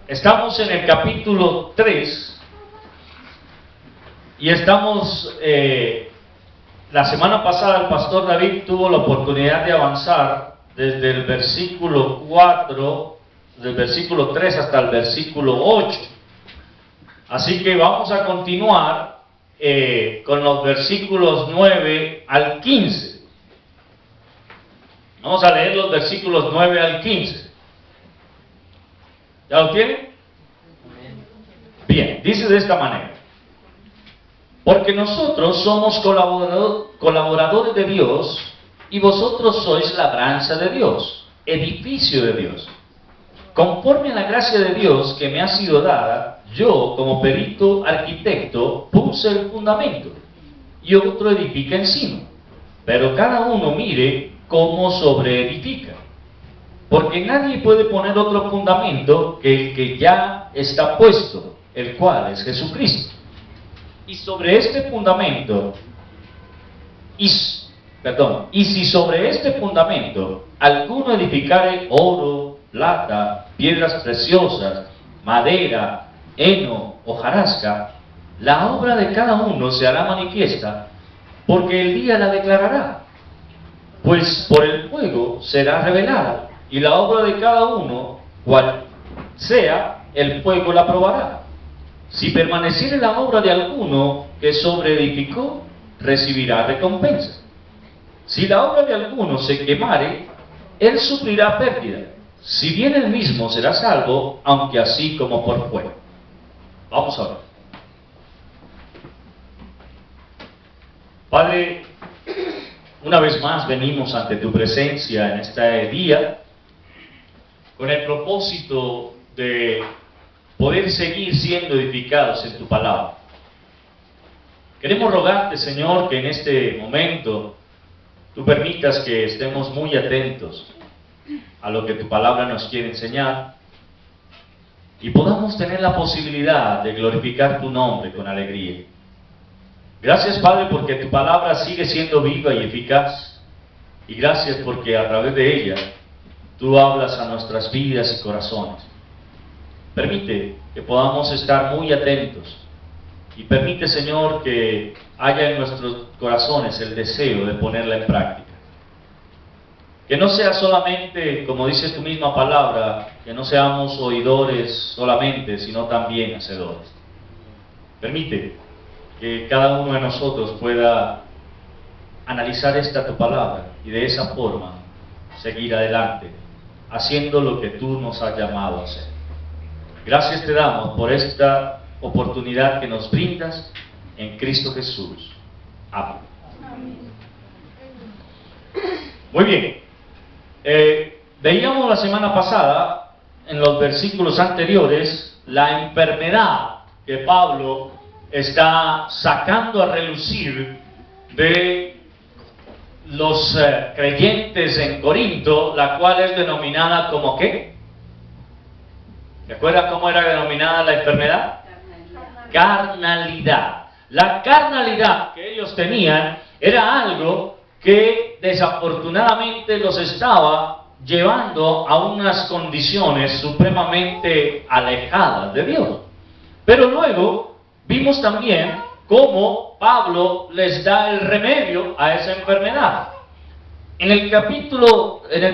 Estamos en el capítulo 3 y estamos, la semana pasada el pastor David tuvo la oportunidad de avanzar desde el versículo 4, del versículo 3 hasta el versículo 8. Así que vamos a continuar con los versículos 9 al 15. Vamos a leer los versículos 9 al 15. ¿Ya lo tienen? Bien, dice de esta manera: porque nosotros somos colaboradores de Dios, y vosotros sois labranza de Dios, edificio de Dios. Conforme a la gracia de Dios que me ha sido dada, yo, como perito arquitecto, puse el fundamento, y otro edifica encima. Pero cada uno mire cómo sobreedifica. Porque nadie puede poner otro fundamento que el que ya está puesto, el cual es Jesucristo. Y sobre este fundamento, y si sobre este fundamento alguno edificare oro, plata, piedras preciosas, madera, heno, hojarasca, la obra de cada uno se hará manifiesta, porque el día la declarará, pues por el fuego será revelada, y la obra de cada uno, cual sea, el fuego la probará. Si permaneciere la obra de alguno que sobreedificó, recibirá recompensa. Si la obra de alguno se quemare, él sufrirá pérdida. Si bien él mismo será salvo, aunque así como por fuego. Vamos a ver. Padre, una vez más venimos ante tu presencia en este día con el propósito de poder seguir siendo edificados en tu palabra. Queremos rogarte, Señor, que en este momento tú permitas que estemos muy atentos a lo que tu palabra nos quiere enseñar y podamos tener la posibilidad de glorificar tu nombre con alegría. Gracias, Padre, porque tu palabra sigue siendo viva y eficaz, y gracias porque a través de ella tú hablas a nuestras vidas y corazones. Permite que podamos estar muy atentos y permite, Señor, que haya en nuestros corazones el deseo de ponerla en práctica. Que no sea solamente, como dice tu misma palabra, que no seamos oidores solamente, sino también hacedores. Permite que cada uno de nosotros pueda analizar esta tu palabra y de esa forma seguir adelante, haciendo lo que tú nos has llamado a hacer. Gracias te damos por esta oportunidad que nos brindas en Cristo Jesús. Amén. Muy bien. Veíamos la semana pasada, en los versículos anteriores, la enfermedad que Pablo está sacando a relucir de los creyentes en Corinto, la cual es denominada como ¿qué? ¿Se acuerdan cómo era denominada la enfermedad? Carnalidad. La carnalidad que ellos tenían era algo que desafortunadamente los estaba llevando a unas condiciones supremamente alejadas de Dios. Pero luego vimos también cómo Pablo les da el remedio a esa enfermedad. En el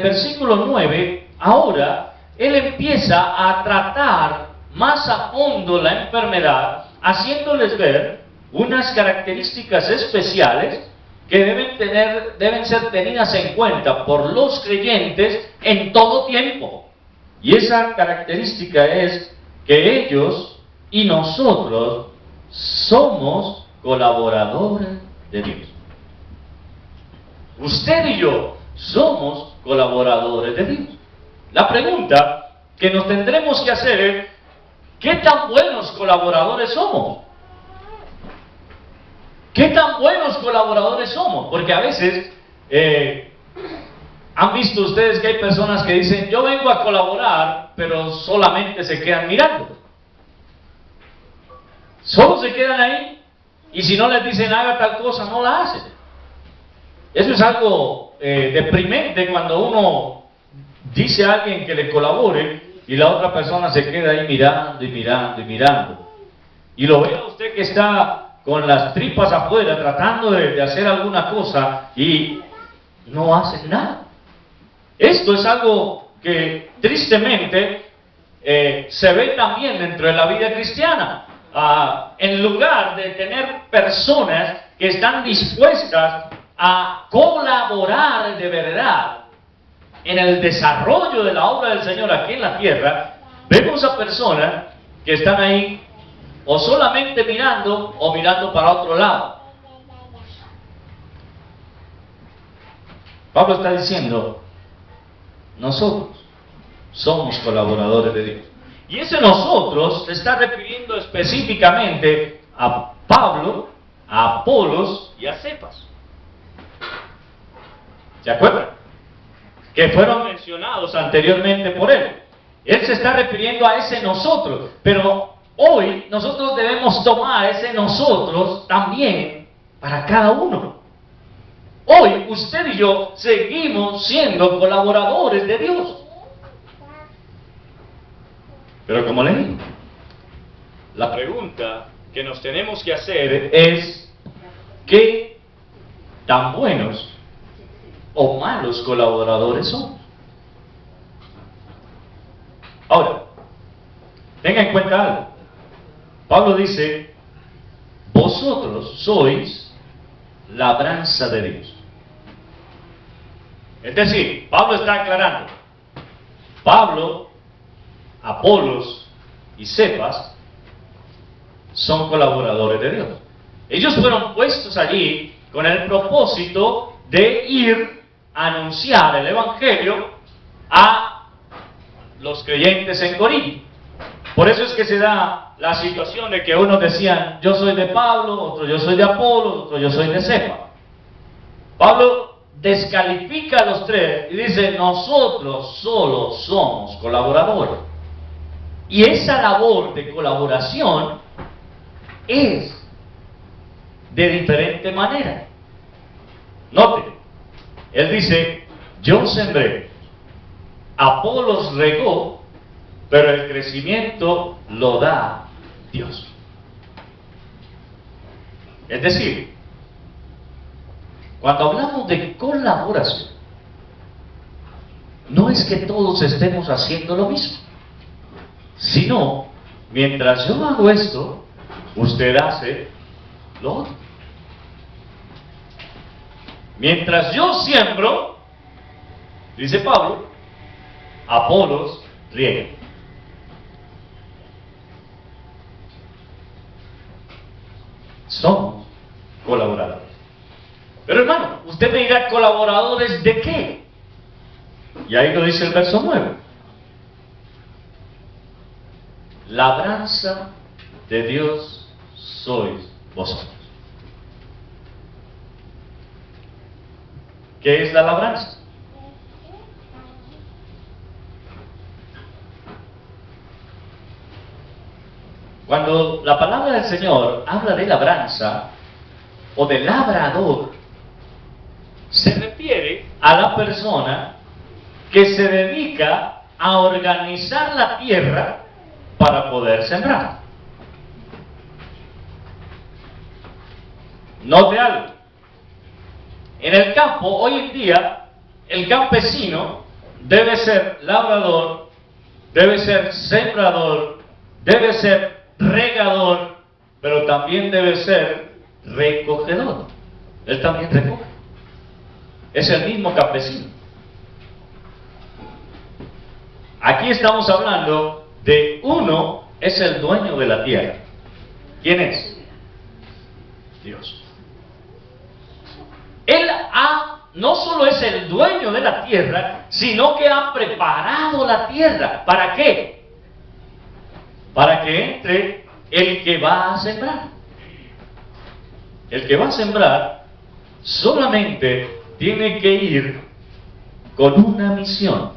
versículo 9, ahora él empieza a tratar más a fondo la enfermedad, haciéndoles ver unas características especiales que deben ser tenidas en cuenta por los creyentes en todo tiempo. Y esa característica es que ellos y nosotros somos colaboradores de Dios. Usted y yo somos colaboradores de Dios. La pregunta que nos tendremos que hacer es: ¿qué tan buenos colaboradores somos? ¿Qué tan buenos colaboradores somos? Porque a veces han visto ustedes que hay personas que dicen: yo vengo a colaborar, pero solamente se quedan mirando. Solo se quedan ahí, y si no les dicen haga tal cosa, no la hacen. Eso es algo deprimente cuando uno dice a alguien que le colabore y la otra persona se queda ahí mirando y mirando y mirando. Y lo ve a usted que está con las tripas afuera tratando de hacer alguna cosa y no hace nada. Esto es algo que tristemente se ve también dentro de la vida cristiana. En lugar de tener personas que están dispuestas a colaborar de verdad en el desarrollo de la obra del Señor aquí en la tierra, vemos a personas que están ahí o solamente mirando o mirando para otro lado. Pablo está diciendo, nosotros somos colaboradores de Dios. Y ese nosotros se está refiriendo específicamente a Pablo, a Apolos y a Cefas. ¿Se acuerdan? Que fueron mencionados anteriormente por él. Él se está refiriendo a ese nosotros, pero hoy nosotros debemos tomar ese nosotros también para cada uno. Hoy usted y yo seguimos siendo colaboradores de Dios. Pero como le digo, la pregunta que nos tenemos que hacer es ¿qué tan buenos o malos colaboradores somos? Ahora, tenga en cuenta algo. Pablo dice, vosotros sois labranza de Dios. Es decir, Pablo está aclarando, Pablo, Apolos y Cefas son colaboradores de Dios. Ellos fueron puestos allí con el propósito de ir a anunciar el Evangelio a los creyentes en Corinto. Por eso es que se da la situación de que unos decían, yo soy de Pablo, otro yo soy de Apolo, otro yo soy de Cefas. Pablo descalifica a los tres y dice, nosotros solo somos colaboradores. Y esa labor de colaboración es de diferente manera. Note, él dice, yo sembré, Apolos regó, pero el crecimiento lo da Dios. Es decir, cuando hablamos de colaboración, no es que todos estemos haciendo lo mismo, sino, mientras yo hago esto, usted hace lo otro. Mientras yo siembro, dice Pablo, Apolos riega. Somos colaboradores. Pero hermano, usted me dirá, ¿colaboradores de qué? Y ahí lo dice el verso 9. Labranza de Dios sois vosotros. ¿Qué es la labranza? Cuando la palabra del Señor habla de labranza o de labrador, se refiere a la persona que se dedica a organizar la tierra para poder sembrar. Note algo. En el campo, hoy en día, el campesino debe ser labrador, debe ser sembrador, debe ser regador, pero también debe ser recogedor. Él también recoge. Es el mismo campesino. Aquí estamos hablando de uno es el dueño de la tierra. ¿Quién es? Dios. Él no solo es el dueño de la tierra, sino que ha preparado la tierra. ¿Para qué? Para que entre el que va a sembrar. El que va a sembrar solamente tiene que ir con una misión.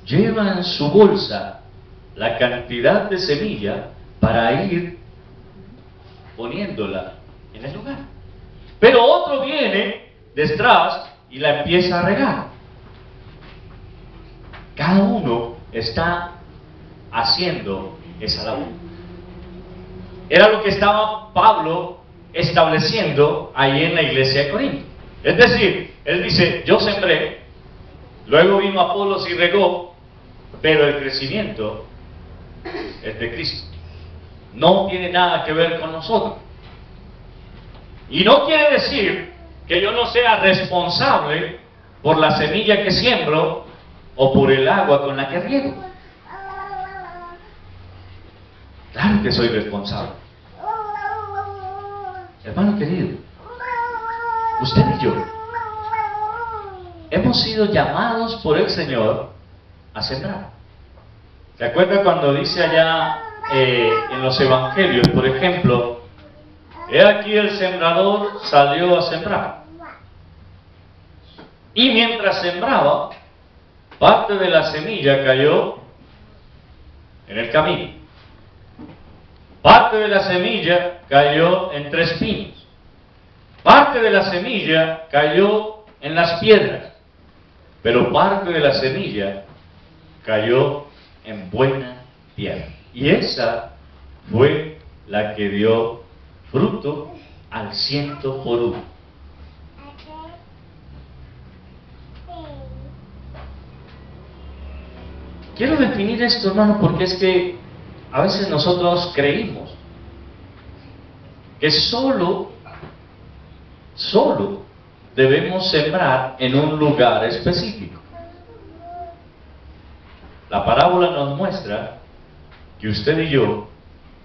Lleva en su bolsa la cantidad de semilla para ir poniéndola en el lugar. Pero otro viene detrás y la empieza a regar. Cada uno está haciendo esa labor. Era lo que estaba Pablo estableciendo ahí en la iglesia de Corinto. Es decir, él dice, yo sembré, luego vino Apolos y regó, pero el crecimiento es de Cristo. No tiene nada que ver con nosotros. Y no quiere decir que yo no sea responsable por la semilla que siembro o por el agua con la que riego. Claro que soy responsable. Hermano querido, usted y yo hemos sido llamados por el Señor a sembrar. ¿Se acuerda cuando dice allá en los evangelios, por ejemplo, he aquí el sembrador salió a sembrar? Y mientras sembraba, parte de la semilla cayó en el camino. Parte de la semilla cayó entre espinos. Parte de la semilla cayó en las piedras. Pero parte de la semilla cayó en buena tierra. Y esa fue la que dio fruto al 100%. Quiero definir esto, hermano, porque es que a veces nosotros creímos que solo debemos sembrar en un lugar específico. La parábola nos muestra que usted y yo,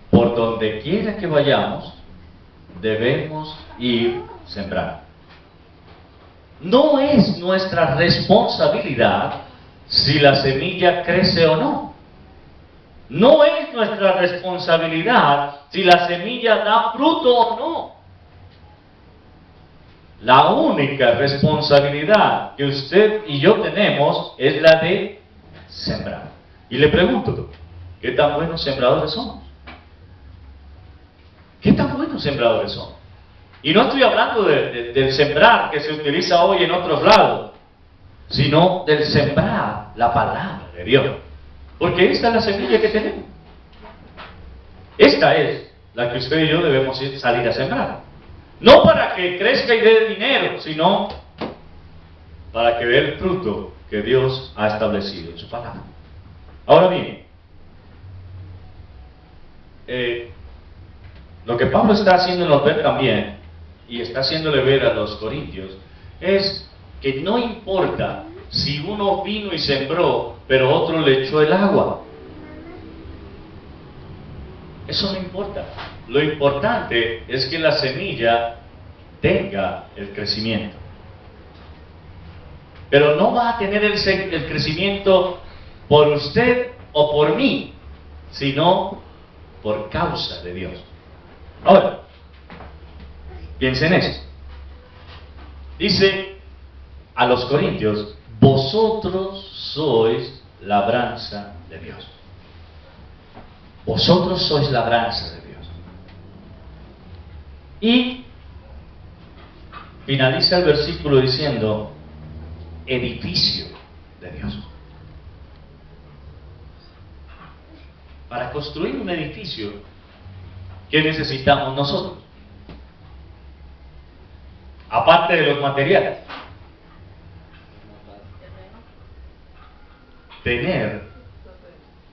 por donde quiera que vayamos, debemos ir sembrando. No es nuestra responsabilidad si la semilla crece o no. No es nuestra responsabilidad si la semilla da fruto o no. La única responsabilidad que usted y yo tenemos es la de sembrar. Y le pregunto, ¿qué tan buenos sembradores somos? ¿Qué tan buenos sembradores somos? Y no estoy hablando del sembrar que se utiliza hoy en otros lados, sino del sembrar la palabra de Dios. Porque esta es la semilla que tenemos. Esta es la que usted y yo debemos salir a sembrar. No para que crezca y dé dinero, sino para que dé el fruto que Dios ha establecido en su palabra. Ahora bien, lo que Pablo está haciéndonos ver también, y está haciéndole ver a los corintios, es que no importa si uno vino y sembró, pero otro le echó el agua. Eso no importa. Lo importante es que la semilla tenga el crecimiento. Pero no va a tener el crecimiento por usted o por mí, sino por causa de Dios. Ahora, piensen en esto. Dice a los corintios, vosotros sois labranza de Dios. Vosotros sois labranza de Dios. Y finaliza el versículo diciendo, edificio de Dios. Para construir un edificio, ¿qué necesitamos nosotros? Aparte de los materiales, tener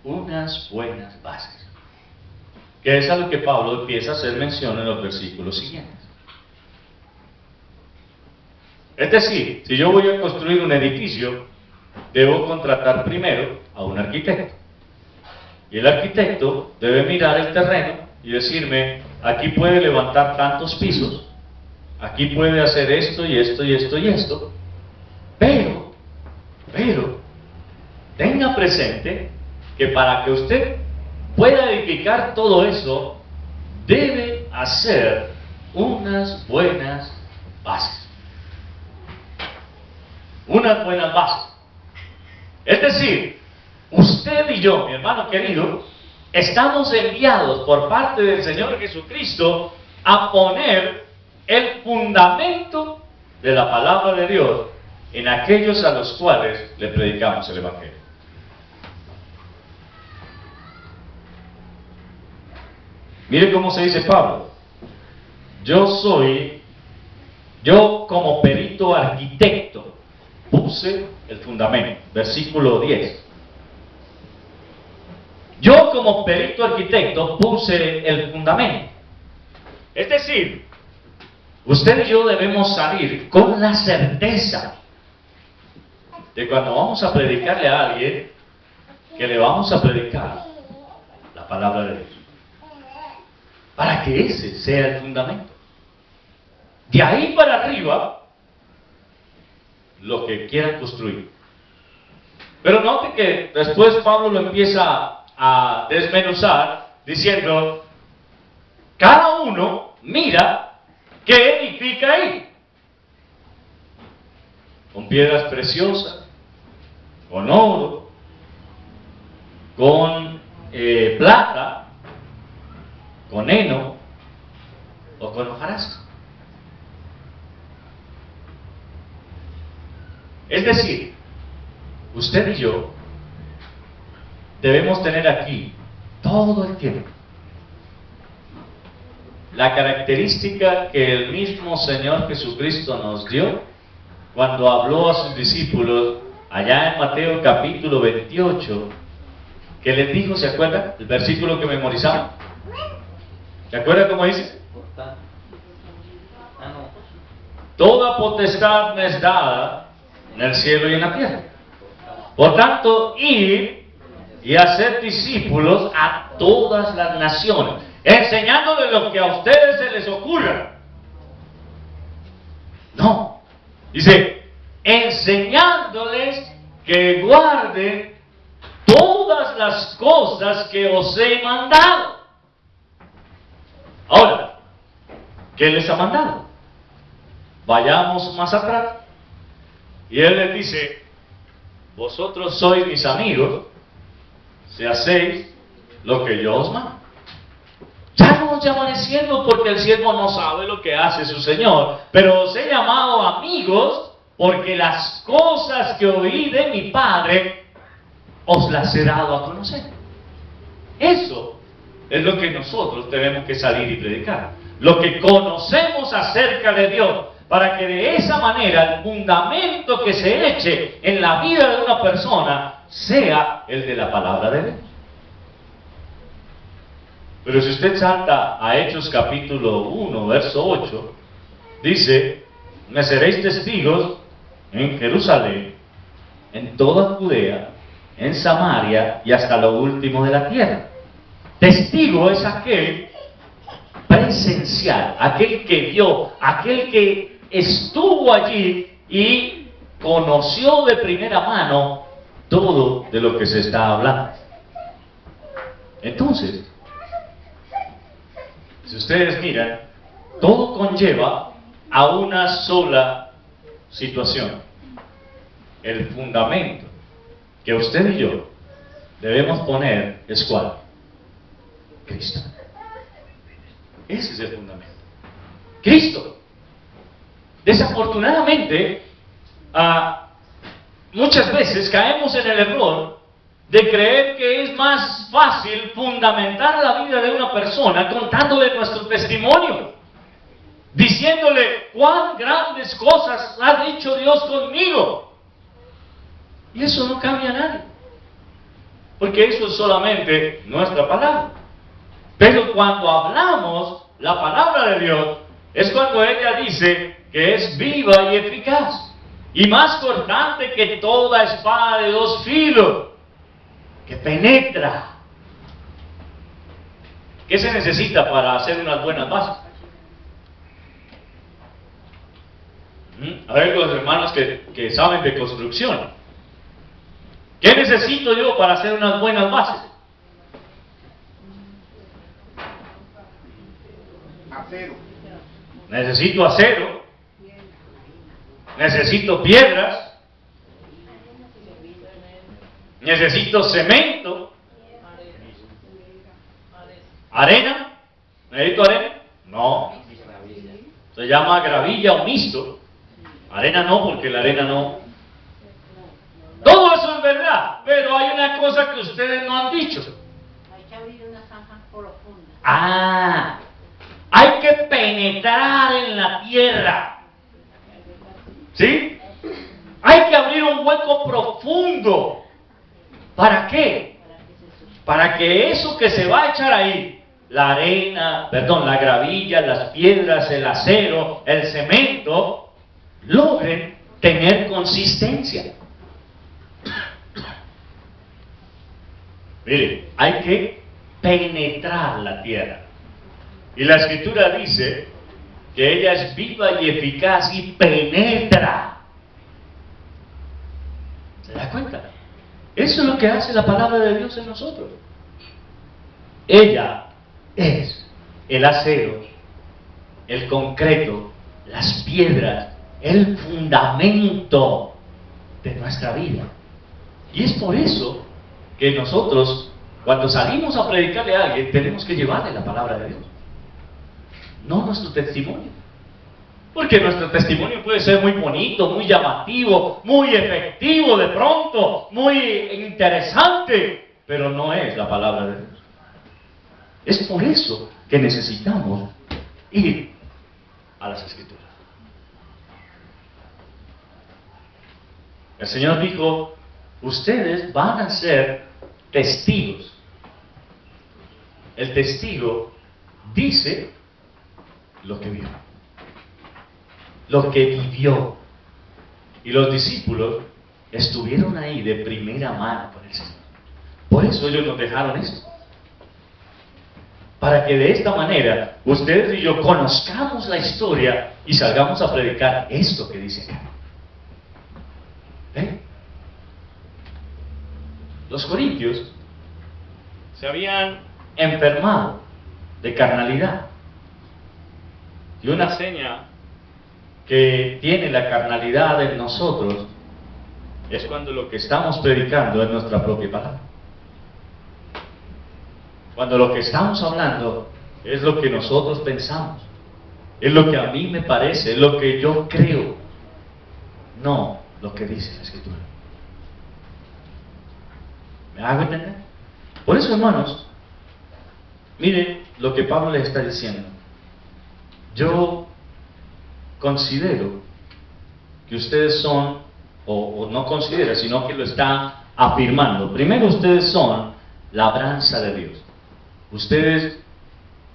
unas buenas bases, que es a lo que Pablo empieza a hacer mención en los versículos siguientes. Es decir, si yo voy a construir un edificio, debo contratar primero a un arquitecto. Y el arquitecto debe mirar el terreno y decirme, aquí puede levantar tantos pisos, aquí puede hacer esto y esto y esto y esto, pero, tenga presente que para que usted pueda edificar todo eso, debe hacer unas buenas bases. Unas buenas bases. Es decir, usted y yo, mi hermano querido, estamos enviados por parte del Señor Jesucristo a poner el fundamento de la palabra de Dios en aquellos a los cuales le predicamos el Evangelio. Mire cómo se dice Pablo. Yo como perito arquitecto puse el fundamento. Versículo 10. Yo como perito arquitecto puse el fundamento. Es decir, usted y yo debemos salir con la certeza de cuando vamos a predicarle a alguien, que le vamos a predicar la palabra de Dios. Para que ese sea el fundamento. De ahí para arriba, lo que quieran construir. Pero note que después Pablo lo empieza a desmenuzar diciendo, cada uno mira qué edifica ahí. Con piedras preciosas, con oro, con plata, con heno o con hojarasca. Es decir, usted y yo debemos tener aquí todo el tiempo la característica que el mismo Señor Jesucristo nos dio cuando habló a sus discípulos allá en Mateo capítulo 28, que les dijo, ¿se acuerdan? El versículo que memorizamos. ¿Se acuerdan cómo dice? Toda potestad me es dada en el cielo y en la tierra. Por tanto, ir y hacer discípulos a todas las naciones, enseñándoles lo que a ustedes se les ocurra. No, dice, enseñándoles que guarden todas las cosas que os he mandado. Ahora, ¿qué les ha mandado? Vayamos más atrás. Y él les dice, vosotros sois mis amigos si hacéis lo que yo os mando. Ya no os llamaré siervos porque el siervo no sabe lo que hace su Señor, pero os he llamado amigos porque las cosas que oí de mi Padre os las he dado a conocer. Eso es lo que nosotros tenemos que salir y predicar. Lo que conocemos acerca de Dios, para que de esa manera el fundamento que se eche en la vida de una persona sea el de la palabra de Dios. Pero si usted salta a Hechos capítulo 1, verso 8, dice, me seréis testigos en Jerusalén, en toda Judea, en Samaria y hasta lo último de la tierra. Testigo es aquel presencial, aquel que vio, aquel que estuvo allí y conoció de primera mano todo de lo que se está hablando. Entonces, si ustedes miran, todo conlleva a una sola situación. El fundamento que usted y yo debemos poner es ¿cuál? Cristo. Ese es el fundamento. Cristo. Desafortunadamente, muchas veces caemos en el error de creer que es más fácil fundamentar la vida de una persona contándole nuestro testimonio, diciéndole cuán grandes cosas ha dicho Dios conmigo. Y eso no cambia a nadie, porque eso es solamente nuestra palabra. Pero cuando hablamos la palabra de Dios, es cuando ella dice que es viva y eficaz, y más cortante que toda espada de dos filos, que penetra. ¿Qué se necesita para hacer unas buenas bases? A ver, los hermanos que saben de construcción, ¿qué necesito yo para hacer unas buenas bases? Acero. Necesito acero, necesito piedras, necesito cemento, arena. ¿Necesito arena? No, se llama gravilla o misto. Arena no, porque la arena no. Todo eso es verdad, pero hay una cosa que ustedes no han dicho. Hay que abrir una zanja. Ah, hay que penetrar en la tierra. ¿Sí? Hay que abrir un hueco profundo. ¿Para qué? Para que eso que se va a echar ahí, la arena, la gravilla, las piedras, el acero, el cemento, logren tener consistencia. Mire, hay que penetrar la tierra. Y la Escritura dice que ella es viva y eficaz y penetra. ¿Se da cuenta? Eso es lo que hace la palabra de Dios en nosotros. Ella es el acero, el concreto, las piedras, el fundamento de nuestra vida. Y es por eso que nosotros, cuando salimos a predicarle a alguien, tenemos que llevarle la palabra de Dios, no nuestro testimonio. Porque nuestro testimonio puede ser muy bonito, muy llamativo, muy efectivo de pronto, muy interesante, pero no es la palabra de Dios. Es por eso que necesitamos ir a las Escrituras. El Señor dijo, ustedes van a ser testigos. El testigo dice lo que vio, lo que vivió. Y los discípulos estuvieron ahí de primera mano con el Señor. Por eso ellos nos dejaron esto. Para que de esta manera ustedes y yo conozcamos la historia y salgamos a predicar esto que dice acá. ¿Eh? Los corintios se habían enfermado de carnalidad. Y una seña que tiene la carnalidad en nosotros es cuando lo que estamos predicando es nuestra propia palabra. Cuando lo que estamos hablando es lo que nosotros pensamos, es lo que a mí me parece, es lo que yo creo, no lo que dice la Escritura. ¿Me hago entender? Por eso, hermanos, miren lo que Pablo les está diciendo. Yo considero que ustedes son, o no considera, sino que lo está afirmando. Primero, ustedes son labranza de Dios. Ustedes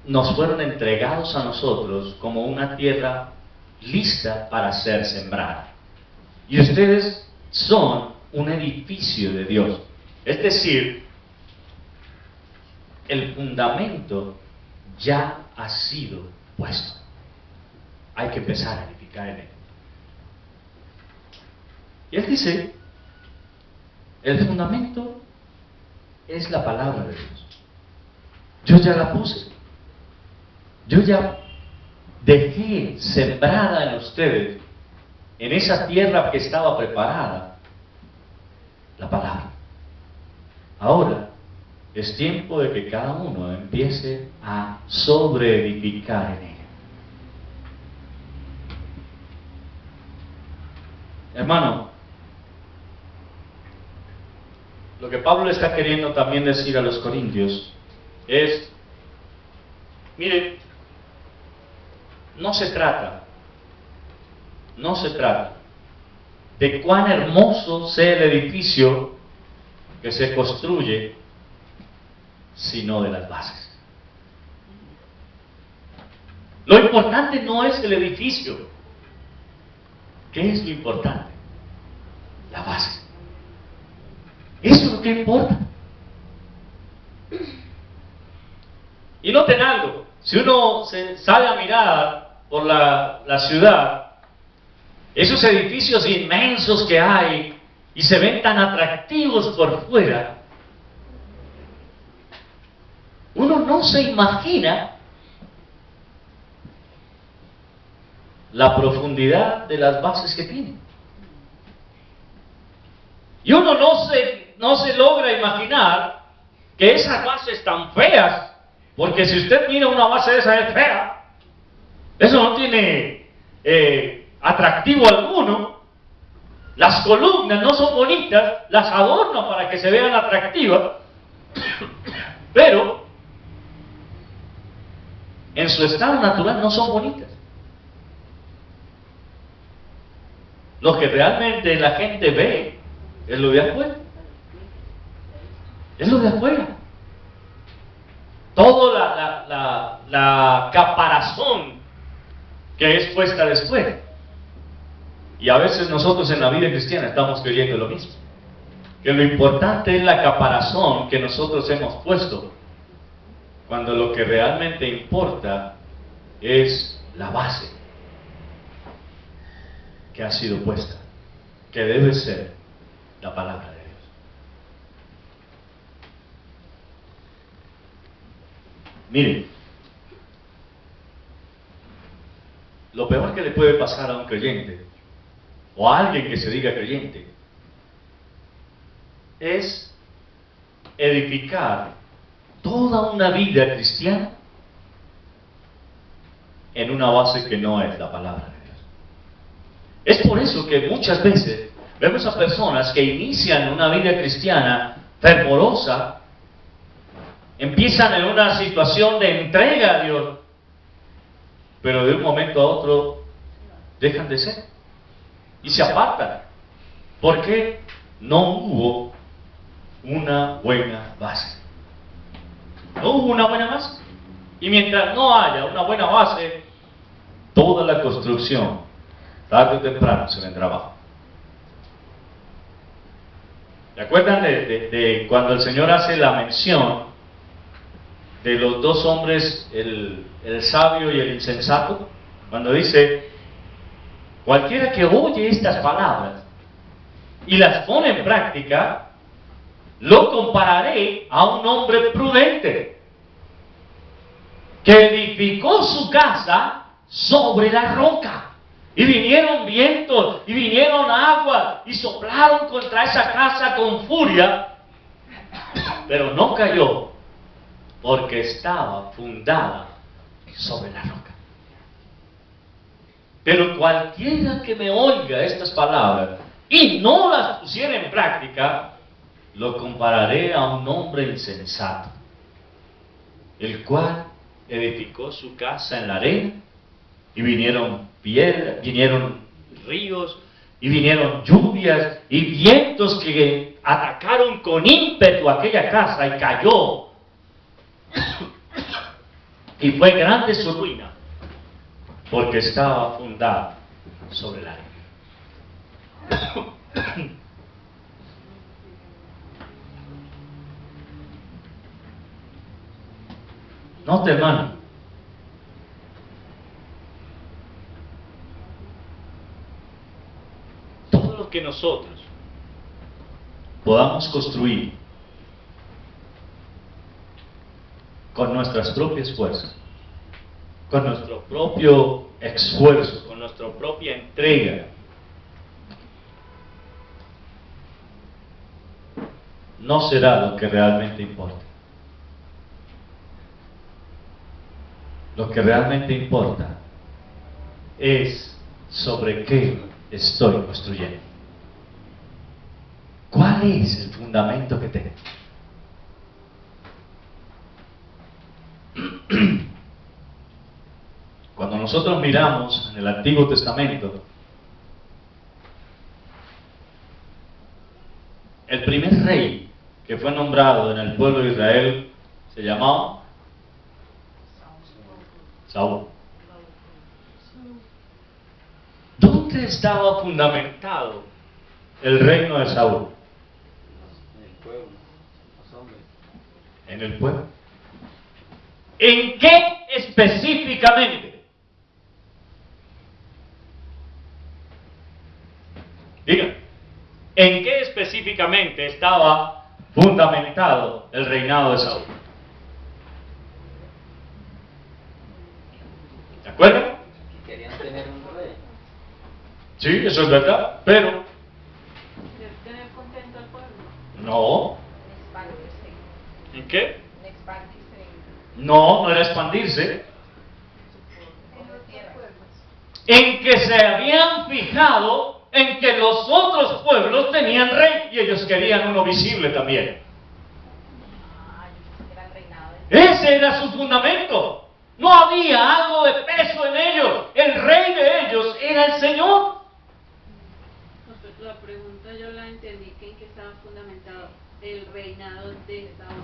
nos fueron entregados a nosotros como una tierra lista para ser sembrada. Y ustedes son un edificio de Dios. Es decir, el fundamento ya ha sido puesto. Hay que empezar a edificar en él. Y él dice, el fundamento es la palabra de Dios. Yo ya la puse. Yo ya dejé sembrada en ustedes, en esa tierra que estaba preparada, la palabra. Ahora es tiempo de que cada uno empiece a sobreedificar en ella. Hermano, lo que Pablo está queriendo también decir a los corintios es, miren, no se trata de cuán hermoso sea el edificio que se construye, sino de las bases. Lo importante no es el edificio. ¿Qué es lo importante? La base. Eso es lo que importa. Y noten algo, si uno se sale a mirar por la ciudad, esos edificios inmensos que hay y se ven tan atractivos por fuera, uno no se imagina la profundidad de las bases que tienen. Y uno no se logra imaginar que esas bases tan feas, porque si usted mira una base de esa es fea, eso no tiene atractivo alguno. Las columnas no son bonitas, las adornan para que se vean atractivas, pero su estado natural no son bonitas. Lo que realmente la gente ve es lo de afuera. Es lo de afuera. Toda la caparazón que es puesta después. Y a veces nosotros en la vida cristiana estamos creyendo lo mismo. Que lo importante es la caparazón que nosotros hemos puesto, cuando lo que realmente importa es la base que ha sido puesta, que debe ser la palabra de Dios. Miren, lo peor que le puede pasar a un creyente, o a alguien que se diga creyente, es edificar toda una vida cristiana en una base que no es la palabra de Dios. Es por eso que muchas veces vemos a personas que inician una vida cristiana fervorosa, empiezan en una situación de entrega a Dios, pero de un momento a otro dejan de ser y se apartan. ¿Por qué? No hubo una buena base. No hubo una buena base. Y mientras no haya una buena base, toda la construcción, tarde o temprano, se vendrá abajo. ¿Se acuerdan de cuando el Señor hace la mención de los dos hombres, el sabio y el insensato? Cuando dice, cualquiera que oye estas palabras y las pone en práctica, lo compararé a un hombre prudente que edificó su casa sobre la roca. Y vinieron vientos, y vinieron aguas, y soplaron contra esa casa con furia, pero no cayó, porque estaba fundada sobre la roca. Pero cualquiera que me oiga estas palabras y no las pusiera en práctica, lo compararé a un hombre insensato, el cual edificó su casa en la arena, y vinieron piedras, vinieron ríos, y vinieron lluvias y vientos que atacaron con ímpetu aquella casa, y cayó. Y fue grande su ruina, porque estaba fundada sobre la arena. Note, hermano, todo lo que nosotros podamos construir con nuestras propias fuerzas, con nuestro propio esfuerzo, con nuestra propia entrega, no será lo que realmente importa. Lo que realmente importa es sobre qué estoy construyendo. ¿Cuál es el fundamento que tengo? Cuando nosotros miramos en el Antiguo Testamento, el primer rey que fue nombrado en el pueblo de Israel se llamaba Saúl. ¿Dónde estaba fundamentado el reino de Saúl? En el pueblo, los hombres. En el pueblo. ¿En qué específicamente? Diga, ¿en qué específicamente estaba fundamentado el reinado de Saúl? ¿De acuerdo? Querían tener un rey. Sí, eso es verdad, pero Tener contento al pueblo. no. Expandirse. ¿En qué? Expandirse. No era expandirse. En que se habían fijado en que los otros pueblos tenían rey y ellos querían uno visible también. Era el reinado. Ese era su fundamento. No había algo de peso en ellos. El rey de ellos era el Señor. La pregunta yo la entendí que en qué estaba fundamentado el reinado de Saúl.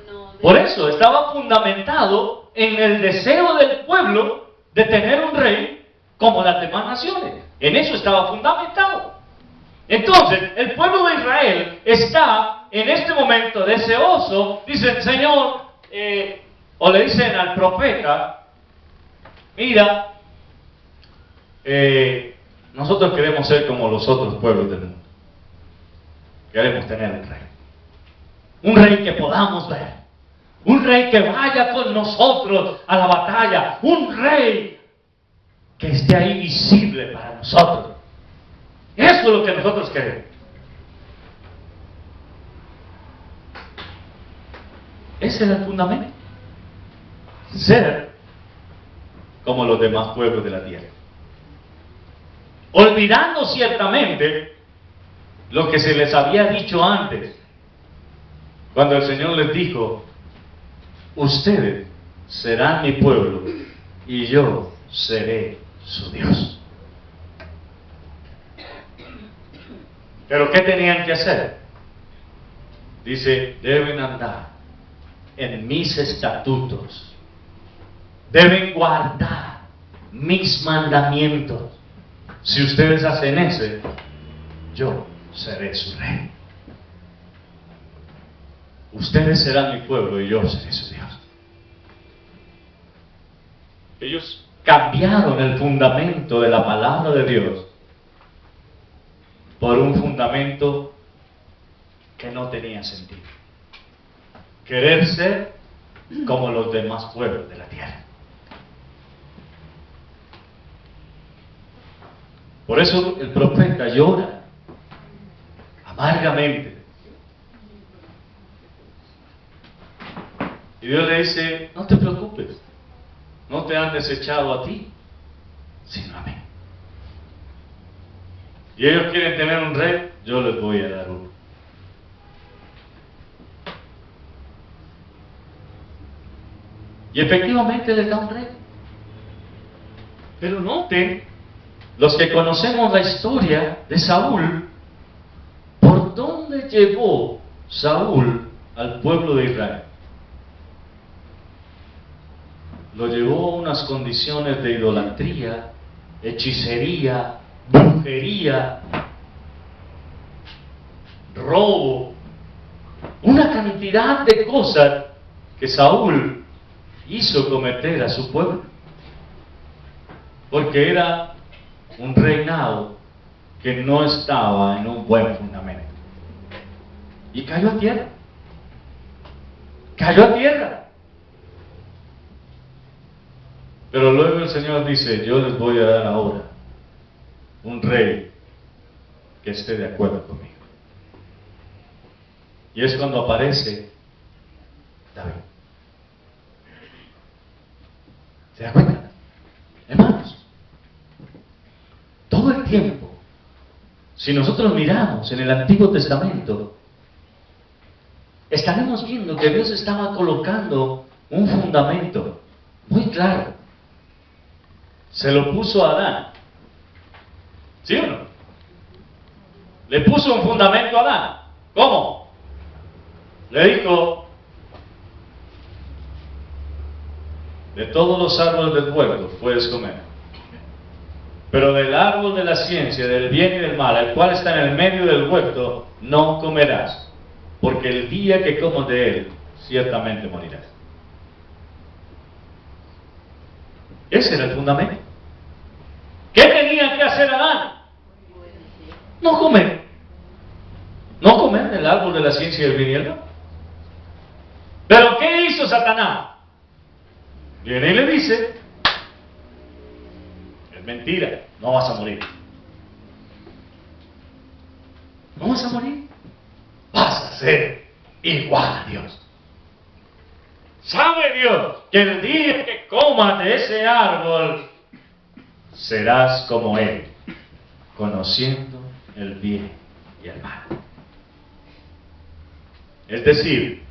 No de... Por eso estaba fundamentado en el deseo del pueblo de tener un rey como las demás naciones. En eso estaba fundamentado. Entonces, el pueblo de Israel está en este momento deseoso. Dicen, Señor, o le dicen al profeta, mira, nosotros queremos ser como los otros pueblos del mundo. Queremos tener un rey. Un rey que podamos ver. Un rey que vaya con nosotros a la batalla. Un rey que esté ahí visible para nosotros. Eso es lo que nosotros queremos. Ese era el fundamento. Ser como los demás pueblos de la tierra. Olvidando ciertamente lo que se les había dicho antes, cuando el Señor les dijo, ustedes serán mi pueblo y yo seré su Dios. Pero ¿qué tenían que hacer? Dice, deben andar en mis estatutos, deben guardar mis mandamientos. Si ustedes hacen eso, yo seré su rey. Ustedes serán mi pueblo y yo seré su Dios. Ellos cambiaron el fundamento de la palabra de Dios por un fundamento que no tenía sentido. Querer ser como los demás pueblos de la tierra. Por eso el profeta llora amargamente. Y Dios le dice, no te preocupes, no te han desechado a ti, sino a mí. Y ellos quieren tener un rey, yo les voy a dar uno. Y efectivamente les da un rey. Pero noten, los que conocemos la historia de Saúl, ¿por dónde llevó Saúl al pueblo de Israel? Lo llevó a unas condiciones de idolatría, hechicería, brujería, robo, una cantidad de cosas que Saúl hizo cometer a su pueblo, porque era un reinado que no estaba en un buen fundamento. Y cayó a tierra. Cayó a tierra. Pero luego el Señor dice, yo les voy a dar ahora un rey que esté de acuerdo conmigo. Y es cuando aparece David. ¿Se da cuenta? Hermanos, todo el tiempo, si nosotros miramos en el Antiguo Testamento, estaremos viendo que Dios estaba colocando un fundamento muy claro. Se lo puso a Adán. ¿Sí o no? Le puso un fundamento a Adán. ¿Cómo? Le dijo, de todos los árboles del huerto puedes comer, pero del árbol de la ciencia, del bien y del mal, el cual está en el medio del huerto, no comerás, porque el día que comas de él, ciertamente morirás. Ese era el fundamento. ¿Qué tenía que hacer Adán? No comer. No comer del árbol de la ciencia del bien y del mal. Pero ¿qué hizo Satanás? Viene y le dice, es mentira, no vas a morir. No vas a morir. Vas a ser igual a Dios. ¿Sabe Dios que el día que comas de ese árbol serás como Él, conociendo el bien y el mal? Es decir,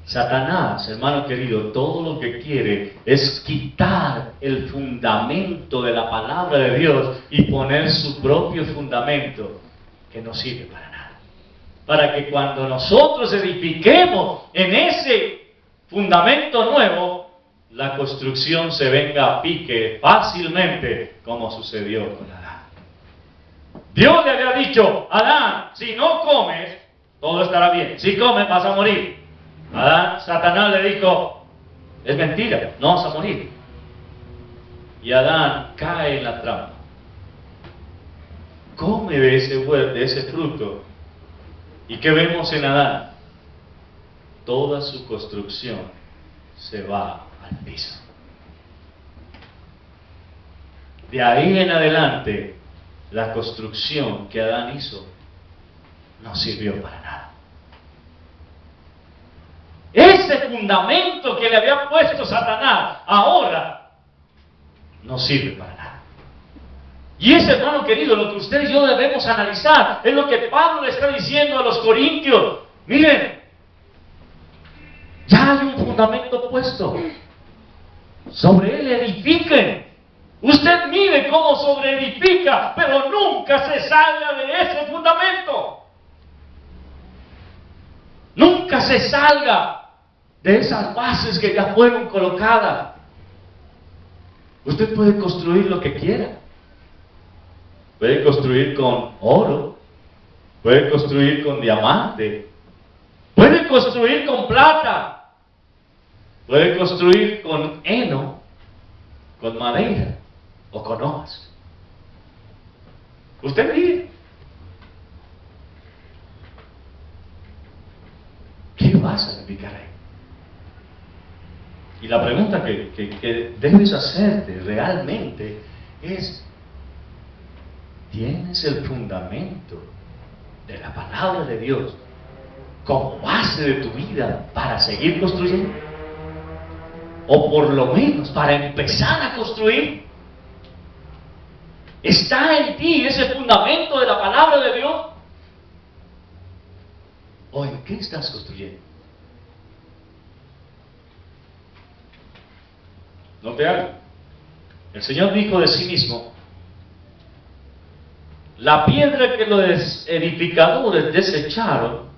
Satanás, hermano querido, todo lo que quiere es quitar el fundamento de la palabra de Dios y poner su propio fundamento, que no sirve para nada. Para que cuando nosotros edifiquemos en ese fundamento nuevo, la construcción se venga a pique fácilmente, como sucedió con Adán. Dios le había dicho: Adán, si no comes, todo estará bien. Si comes, vas a morir. Adán, Satanás le dijo: es mentira, no vas a morir. Y Adán cae en la trampa. Come de ese fruto. ¿Y qué vemos en Adán? Toda su construcción se va al piso. De ahí en adelante, la construcción que Adán hizo no sirvió para nada. Ese fundamento que le había puesto Satanás ahora no sirve para nada. Y ese, hermano querido, lo que usted y yo debemos analizar es lo que Pablo le está diciendo a los corintios. Miren, ya hay un fundamento puesto. Sobre él edifiquen. Usted mire cómo sobreedifica, pero nunca se salga de ese fundamento. Nunca se salga de esas bases que ya fueron colocadas. Usted puede construir lo que quiera. Puede construir con oro, puede construir con diamante, puede construir con plata, puede construir con heno, con madera o con hojas. Usted mire. ¿Qué vas a edificar ahí? Y la pregunta que debes hacerte realmente es: ¿tienes el fundamento de la palabra de Dios como base de tu vida para seguir construyendo? O por lo menos para empezar a construir. ¿Está en ti ese fundamento de la palabra de Dios? ¿O en qué estás construyendo? Note algo. El Señor dijo de sí mismo: la piedra que los edificadores desecharon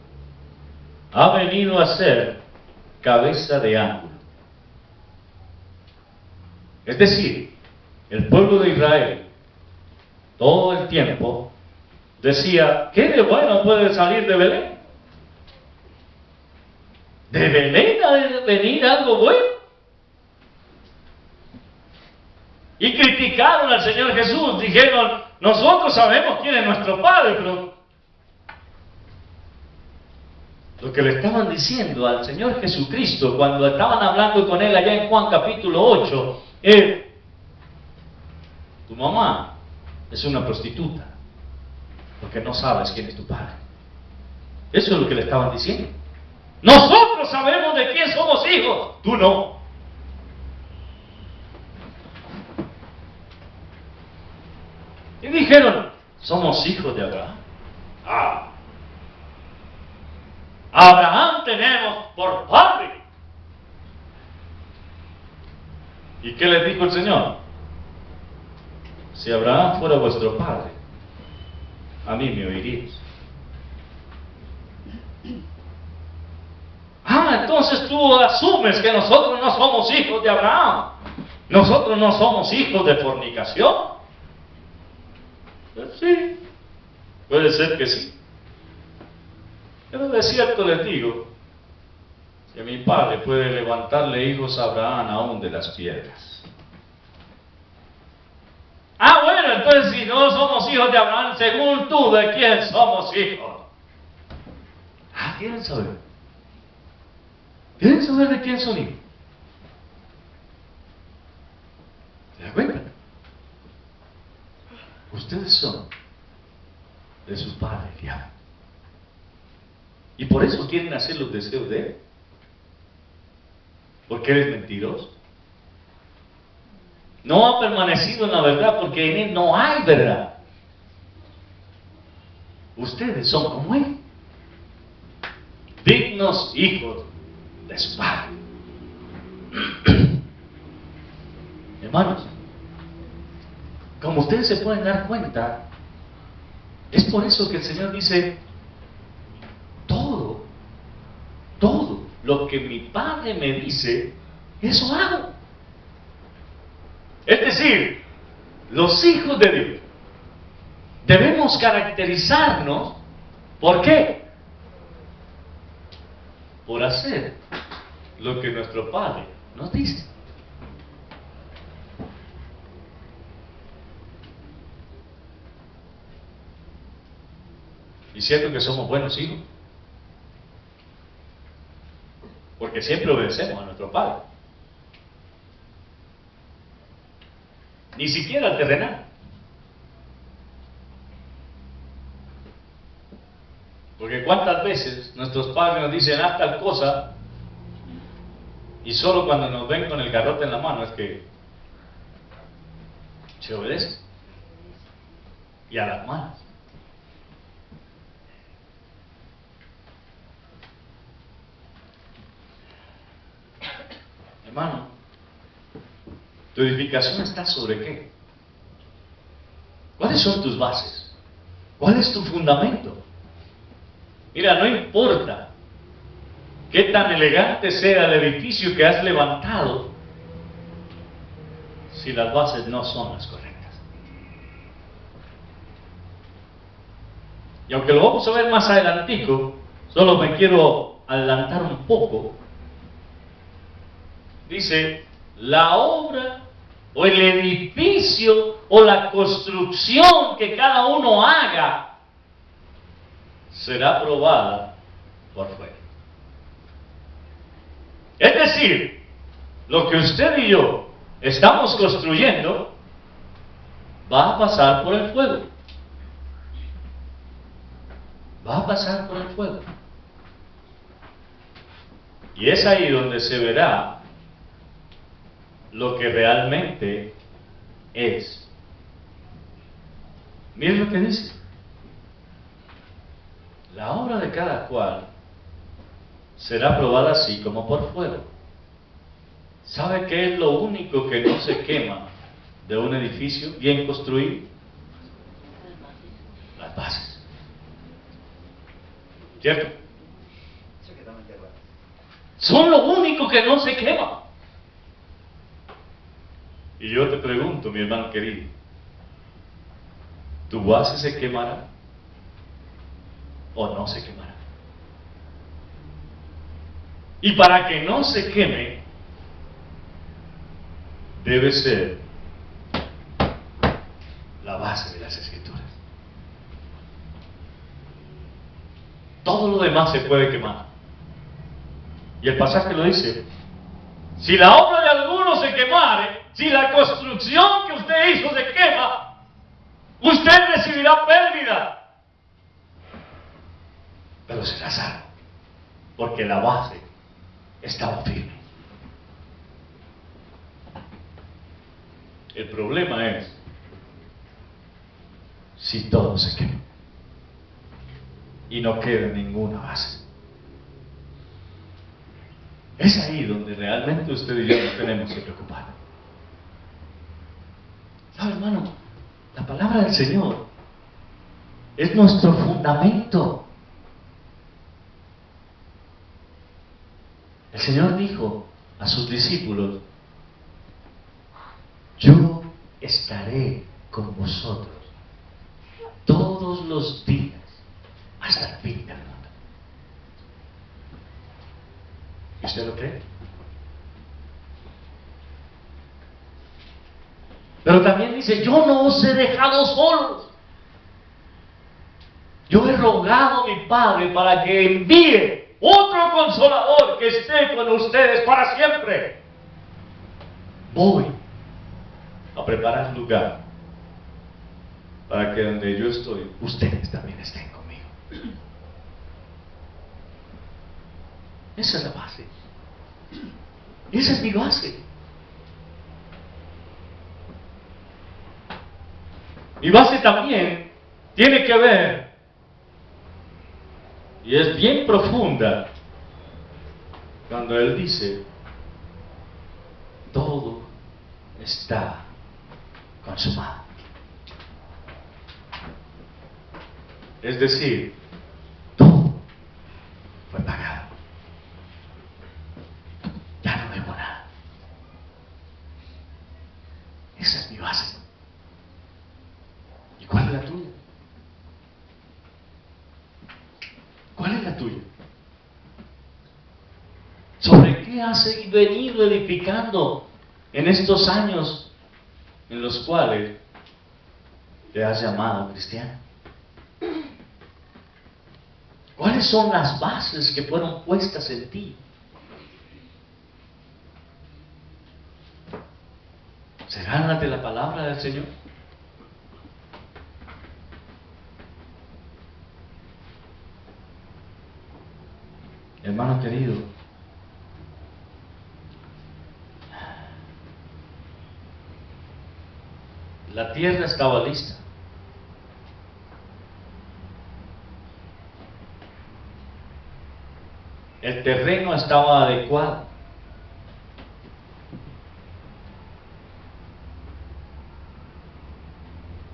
ha venido a ser cabeza de ángulo. Es decir, el pueblo de Israel todo el tiempo decía: ¿qué de bueno puede salir de Belén? ¿De Belén ha de venir algo bueno? Y criticaron al Señor Jesús, dijeron: nosotros sabemos quién es nuestro Padre, pero lo que le estaban diciendo al Señor Jesucristo cuando estaban hablando con Él allá en Juan capítulo 8, es: tu mamá es una prostituta, porque no sabes quién es tu Padre. Eso es lo que le estaban diciendo. Nosotros sabemos de quién somos hijos, tú no. Y dijeron: somos hijos de Abraham. Abraham tenemos por padre. ¿Y qué les dijo el Señor? Si Abraham fuera vuestro padre, a mí me oiríais. Entonces tú asumes que nosotros no somos hijos de Abraham. Nosotros no somos hijos de fornicación. Sí, puede ser que sí. Pero de cierto les digo que mi Padre puede levantarle hijos a Abraham aún de las piedras. Bueno, entonces si no somos hijos de Abraham, según tú, ¿de quién somos hijos? ¿Quieren saber? ¿Quieren saber de quién son hijos? ¿Se dan cuenta? Ustedes son de su padre, el diablo. Y por eso quieren hacer los deseos de él. Porque él es mentiroso. No ha permanecido en la verdad porque en él no hay verdad. Ustedes son como él, dignos hijos de de su Padre. Hermanos, como ustedes se pueden dar cuenta, es por eso que el Señor dice, todo lo que mi Padre me dice, eso hago. Es decir, los hijos de Dios debemos caracterizarnos, ¿por qué? Por hacer lo que nuestro Padre nos dice. ¿Y cierto que somos buenos hijos? Porque siempre obedecemos a nuestro Padre. Ni siquiera al terrenal. Porque cuántas veces nuestros padres nos dicen haz tal cosa y solo cuando nos ven con el garrote en la mano es que se obedece. Y a las manos. Hermano, ¿tu edificación está sobre qué? ¿Cuáles son tus bases? ¿Cuál es tu fundamento? Mira, no importa qué tan elegante sea el edificio que has levantado, si las bases no son las correctas. Y aunque lo vamos a ver más adelantico, solo me quiero adelantar un poco. Dice, la obra o el edificio o la construcción que cada uno haga será probada por fuera. Es decir, lo que usted y yo estamos construyendo va a pasar por el fuego. Va a pasar por el fuego. Y es ahí donde se verá lo que realmente es. Miren lo que dice. La obra de cada cual será probada así como por fuego. ¿Sabe qué es lo único que no se quema de un edificio bien construido? Las bases. ¿Cierto? Son lo único que no se quema. Y yo te pregunto, mi hermano querido, ¿tu base se quemará o no se quemará? Y para que no se queme, debe ser la base de las Escrituras. Todo lo demás se puede quemar. Y el pasaje lo dice: si la obra de alguno se quemare, si la construcción que usted hizo se quema, usted recibirá pérdida. Pero será salvo, porque la base estaba firme. El problema es si todo se quema y no queda ninguna base. Es ahí donde realmente usted y yo nos tenemos que preocupar. ¿Sabe, hermano? La palabra del Señor es nuestro fundamento. El Señor dijo a sus discípulos: yo estaré con vosotros todos los días hasta el fin del mundo. ¿Y usted lo cree? Pero también dice: yo no os he dejado solos. Yo he rogado a mi Padre para que envíe otro consolador que esté con ustedes para siempre. Voy a preparar lugar para que donde yo estoy, ustedes también estén conmigo. Esa es la base. Esa es mi base. Mi base también tiene que ver, y es bien profunda, cuando Él dice, todo está consumado. Es decir, todo fue pagado. Ya no debo nada. Esa es mi base. ¿Y cuál es la tuya? ¿Cuál es la tuya? ¿Sobre qué has venido edificando en estos años en los cuales te has llamado cristiano? ¿Cuáles son las bases que fueron puestas en ti? ¿Serán las de la palabra del Señor? Hermano querido, la tierra estaba lista. El terreno estaba adecuado.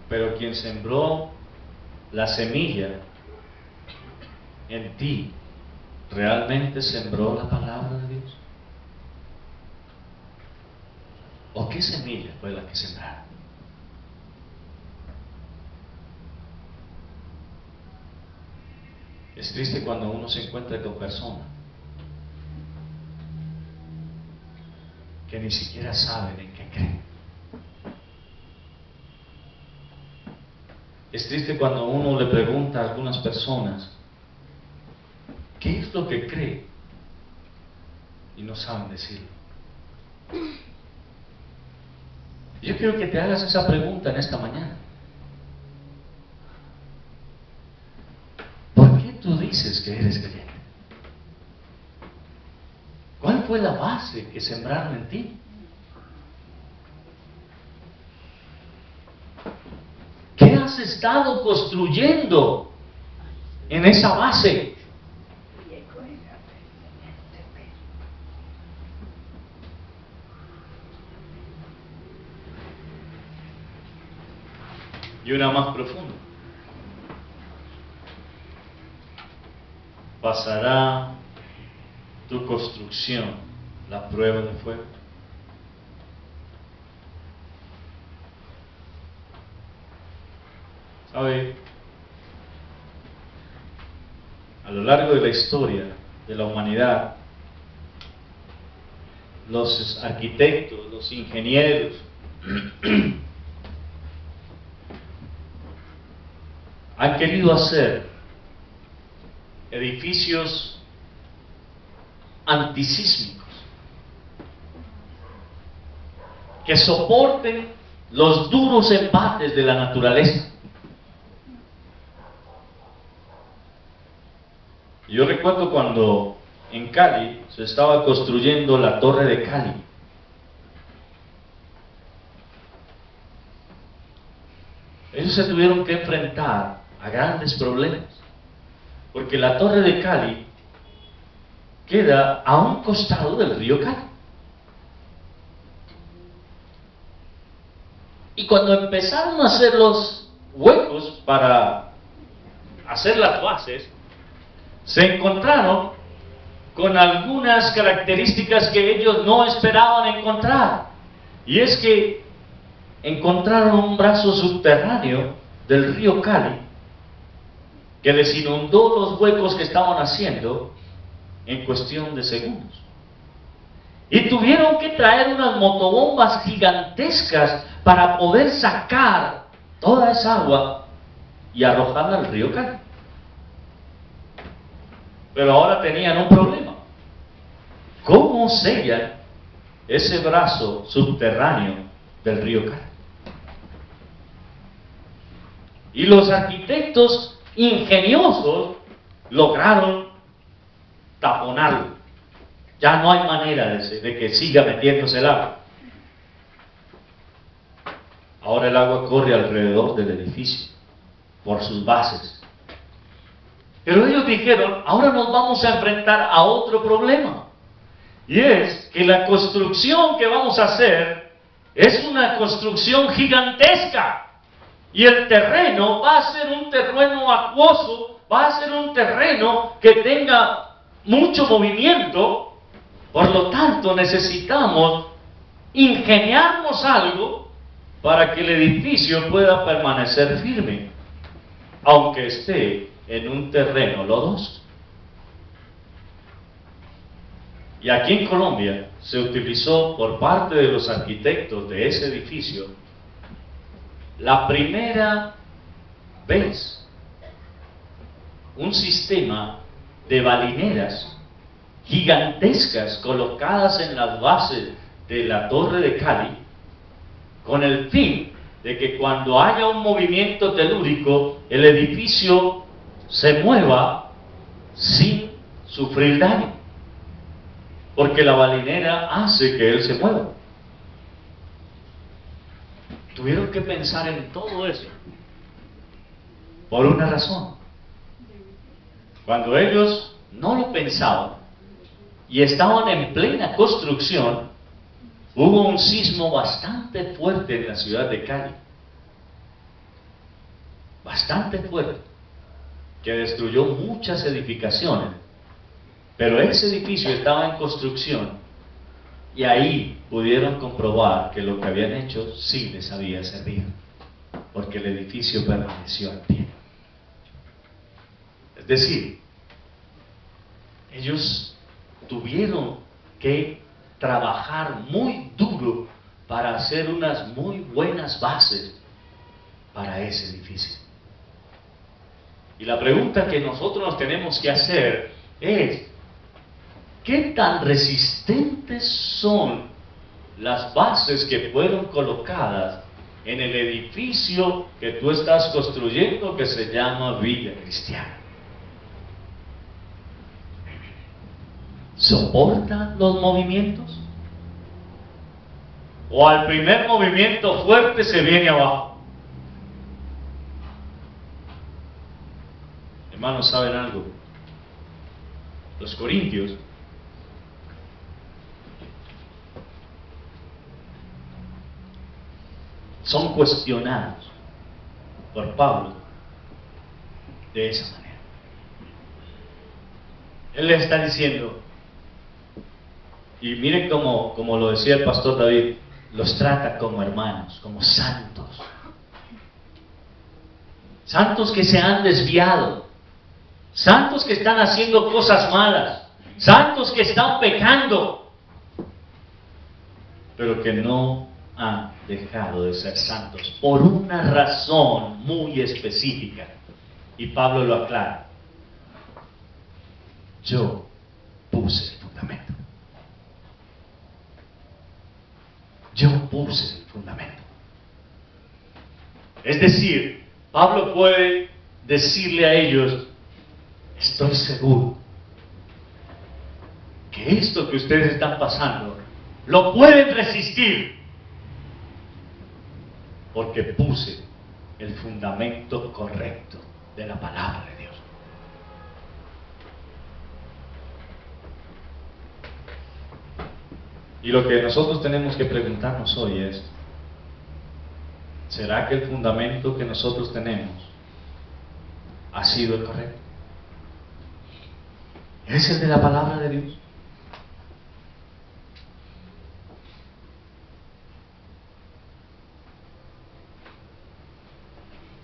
Pero quien sembró la semilla en ti, ¿realmente sembró la palabra de Dios? ¿O qué semilla fue la que sembraron? Es triste cuando uno se encuentra con personas que ni siquiera saben en qué creen. Es triste cuando uno le pregunta a algunas personas ¿qué es lo que cree? Y no saben decirlo. Yo quiero que te hagas esa pregunta en esta mañana. ¿Por qué tú dices que eres creyente? ¿Cuál fue la base que sembraron en ti? ¿Qué has estado construyendo en esa base? Y una más profunda. ¿Pasará tu construcción la prueba de fuego? ¿Sabe? A lo largo de la historia de la humanidad, los arquitectos, los ingenieros, han querido hacer edificios antisísmicos que soporten los duros embates de la naturaleza. Yo recuerdo cuando en Cali se estaba construyendo la Torre de Cali. Ellos se tuvieron que enfrentar a grandes problemas, porque la Torre de Cali queda a un costado del río Cali. Y cuando empezaron a hacer los huecos para hacer las bases, se encontraron con algunas características que ellos no esperaban encontrar. Y es que encontraron un brazo subterráneo del río Cali que les inundó los huecos que estaban haciendo en cuestión de segundos. Y tuvieron que traer unas motobombas gigantescas para poder sacar toda esa agua y arrojarla al río Cali. Pero ahora tenían un problema. ¿Cómo sellan ese brazo subterráneo del río Cali? Y los arquitectos ingeniosos lograron taponarlo. Ya no hay manera de que siga metiéndose el agua. Ahora el agua corre alrededor del edificio, por sus bases. Pero ellos dijeron, ahora nos vamos a enfrentar a otro problema. Y es que la construcción que vamos a hacer es una construcción gigantesca. Y el terreno va a ser un terreno acuoso, va a ser un terreno que tenga mucho movimiento. Por lo tanto, necesitamos ingeniarnos algo para que el edificio pueda permanecer firme, aunque esté en un terreno lodoso. Y aquí en Colombia se utilizó por parte de los arquitectos de ese edificio la primera vez un sistema de balineras gigantescas colocadas en las bases de la Torre de Cali, con el fin de que cuando haya un movimiento telúrico, el edificio se mueva sin sufrir daño, porque la balinera hace que él se mueva. Tuvieron que pensar en todo eso por una razón. Cuando ellos no lo pensaban y estaban en plena construcción, hubo un sismo bastante fuerte en la ciudad de Cali, bastante fuerte, que destruyó muchas edificaciones, pero ese edificio estaba en construcción y ahí pudieron comprobar que lo que habían hecho sí les había servido, porque el edificio permaneció en pie. Es decir, ellos tuvieron que trabajar muy duro para hacer unas muy buenas bases para ese edificio. Y la pregunta que nosotros nos tenemos que hacer es: ¿qué tan resistentes son las bases que fueron colocadas en el edificio que tú estás construyendo, que se llama Villa Cristiana? ¿Soportan los movimientos? ¿O al primer movimiento fuerte se viene abajo? Hermanos, ¿saben algo? Los corintios son cuestionados por Pablo de esa manera. Él le está diciendo, y miren como lo decía el pastor David, los trata como hermanos, como santos. Santos que se han desviado, santos que están haciendo cosas malas, santos que están pecando, pero que no han dejado de ser santos por una razón muy específica. Y Pablo lo aclara: yo puse el fundamento. Yo puse el fundamento. Es decir, Pablo puede decirle a ellos: estoy seguro que esto que ustedes están pasando lo pueden resistir, porque puse el fundamento correcto de la palabra de Dios. Y lo que nosotros tenemos que preguntarnos hoy es: ¿será que el fundamento que nosotros tenemos ha sido el correcto? ¿Es el de la palabra de Dios?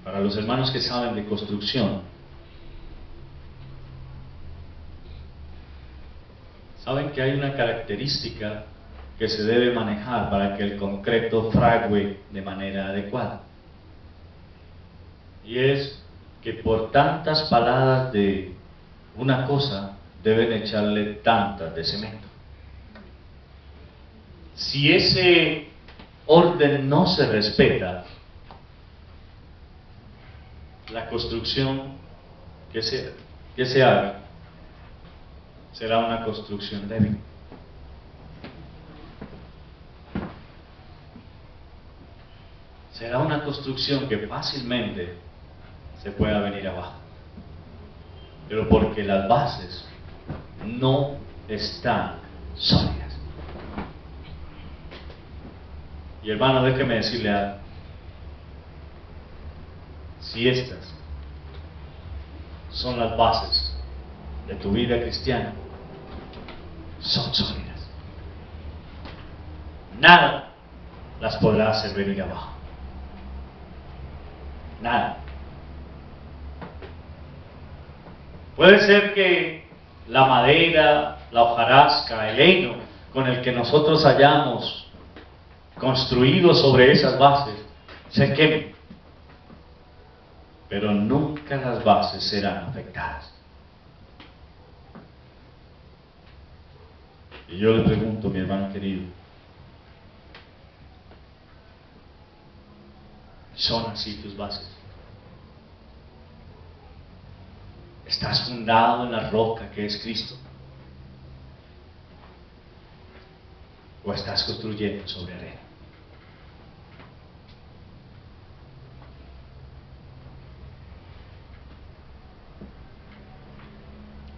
Para los hermanos que saben de construcción, saben que hay una característica que se debe manejar para que el concreto frague de manera adecuada. Y es que por tantas paladas de una cosa deben echarle tantas de cemento. Si ese orden no se respeta, la construcción que se haga será una construcción débil. Será una construcción que fácilmente se pueda venir abajo, pero porque las bases no están sólidas. Y hermano, déjeme decirle algo. Si estas son las bases de tu vida cristiana, son sólidas. Nada las podrá hacer venir abajo. Nada. Puede ser que la madera, la hojarasca, el heno con el que nosotros hayamos construido sobre esas bases se quemen, pero nunca las bases serán afectadas. Y yo le pregunto, mi hermano querido, ¿son así tus bases? ¿Estás fundado en la roca que es Cristo? ¿O estás construyendo sobre arena?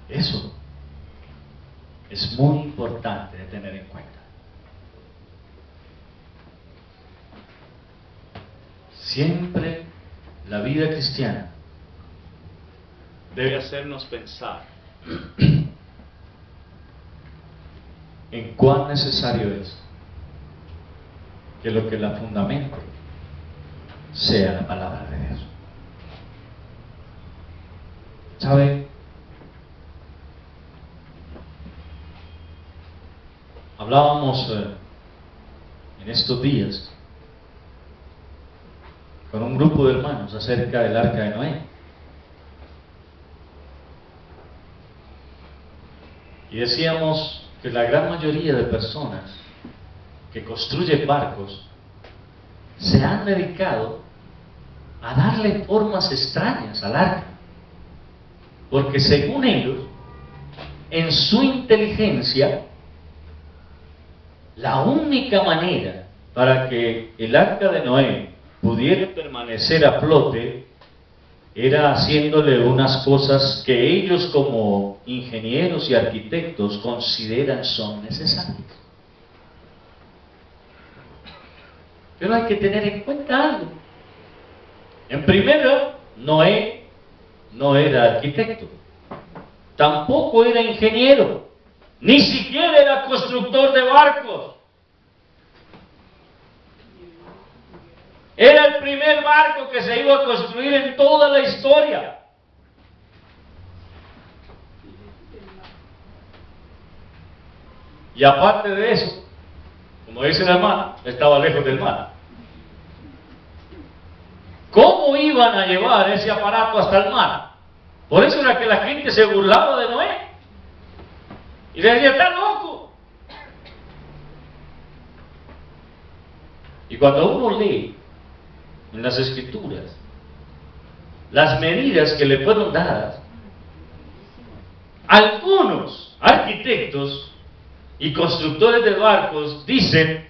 Eso es muy importante de tener en cuenta. Siempre la vida cristiana debe hacernos pensar en cuán necesario es que lo que la fundamente sea la palabra de Dios. ¿Sabe? Hablábamos en estos días con un grupo de hermanos acerca del arca de Noé. Y decíamos que la gran mayoría de personas que construyen barcos se han dedicado a darle formas extrañas al arca, porque según ellos, en su inteligencia, la única manera para que el arca de Noé pudiera permanecer a flote era haciéndole unas cosas que ellos como ingenieros y arquitectos consideran son necesarias. Pero hay que tener en cuenta algo. En primera, Noé no era arquitecto, tampoco era ingeniero, ni siquiera era constructor de barcos. Era el primer barco que se iba a construir en toda la historia. Y aparte de eso, como dice la hermana, estaba lejos del mar. ¿Cómo iban a llevar ese aparato hasta el mar? Por eso era que la gente se burlaba de Noé. Y le decía, ¡está loco! Y cuando uno lee en las Escrituras las medidas que le fueron dadas, algunos arquitectos y constructores de barcos dicen,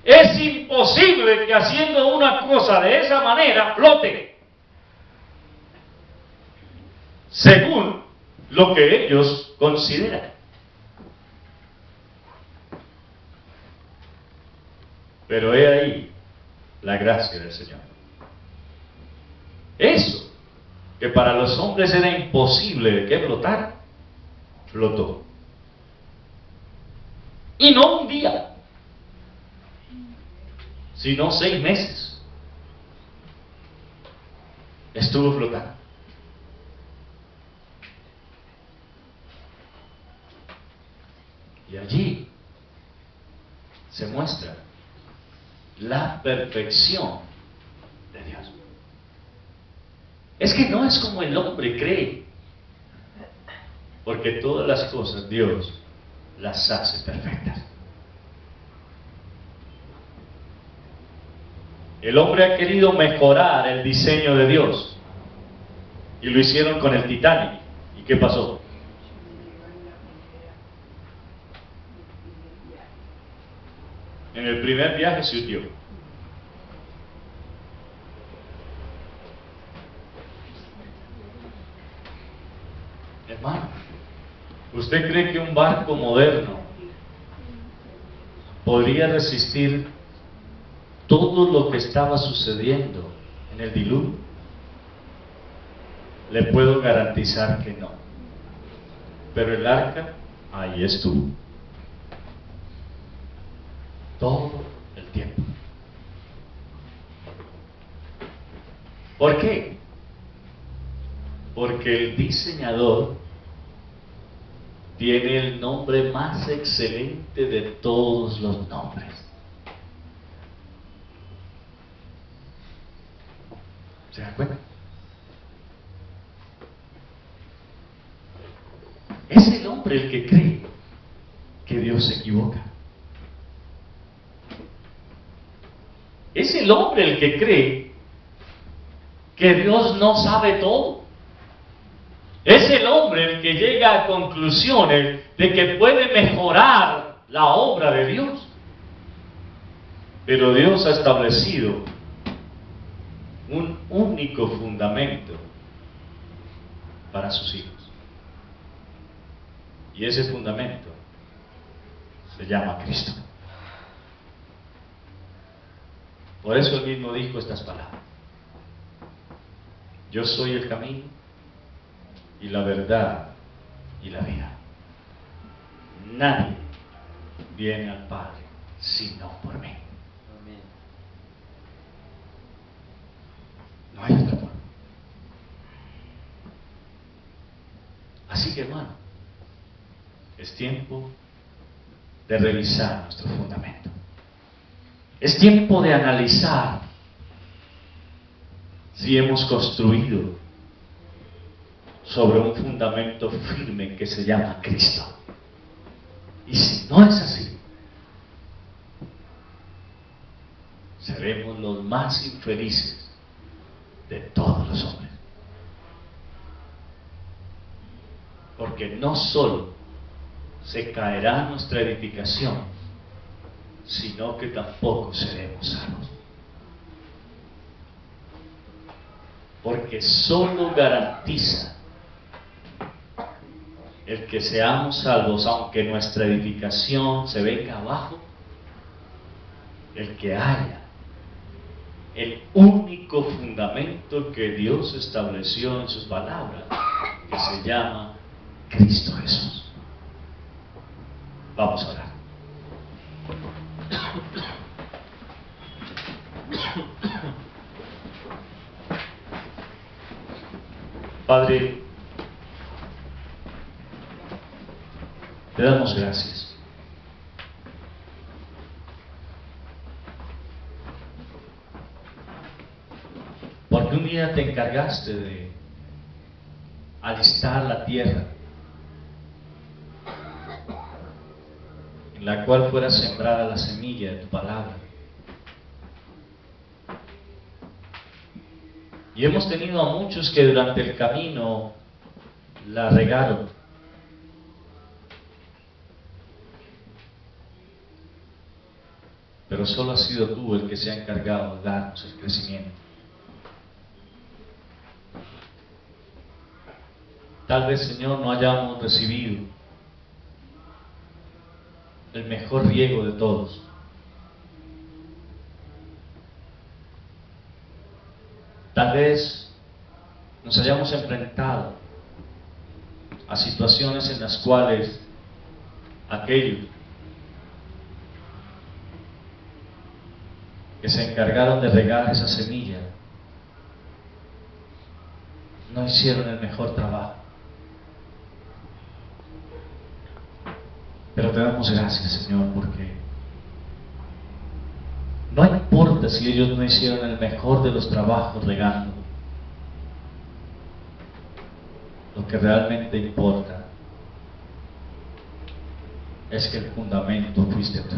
es imposible que haciendo una cosa de esa manera flote, según lo que ellos consideran. Pero he ahí la gracia del Señor. Eso, que para los hombres era imposible de que flotara, flotó. Y no un día, sino 6 meses estuvo flotando. Y allí se muestra la perfección de Dios. Es que no es como el hombre cree, porque todas las cosas Dios las hace perfectas. El hombre ha querido mejorar el diseño de Dios y lo hicieron con el Titanic. ¿Y qué pasó? En el primer viaje se hundió. Hermano, ¿usted cree que un barco moderno podría resistir todo lo que estaba sucediendo en el diluvio? Le puedo garantizar que no. Pero el arca, ahí estuvo. Todo el tiempo. ¿Por qué? Porque el diseñador tiene el nombre más excelente de todos los nombres. ¿Se dan cuenta? Es el hombre el que cree que Dios se equivoca. Es el hombre el que cree que Dios no sabe todo. Es el hombre el que llega a conclusiones de que puede mejorar la obra de Dios. Pero Dios ha establecido un único fundamento para sus hijos. Y ese fundamento se llama Cristo. Por eso él mismo dijo estas palabras: yo soy el camino y la verdad y la vida. Nadie viene al Padre sino por mí. Amén. No hay otra forma. Así que, hermano, es tiempo de revisar nuestro fundamento. Es tiempo de analizar si hemos construido sobre un fundamento firme que se llama Cristo. Y si no es así, seremos los más infelices de todos los hombres. Porque no solo se caerá nuestra edificación, sino que tampoco seremos salvos. Porque solo garantiza el que seamos salvos, aunque nuestra edificación se venga abajo, el que haya el único fundamento que Dios estableció en sus palabras, que se llama Cristo Jesús. Vamos a orar. Padre, te damos gracias. Porque un día te encargaste de alistar la tierra en la cual fuera sembrada la semilla de tu palabra. Y hemos tenido a muchos que durante el camino la regaron. Pero solo has sido tú el que se ha encargado de darnos el crecimiento. Tal vez, Señor, no hayamos recibido el mejor riego de todos. Tal vez nos hayamos enfrentado a situaciones en las cuales aquellos que se encargaron de regar esa semilla no hicieron el mejor trabajo. Pero te damos gracias, Señor, porque no importa si ellos no hicieron el mejor de los trabajos regando. Lo que realmente importa es que el fundamento fuiste tú.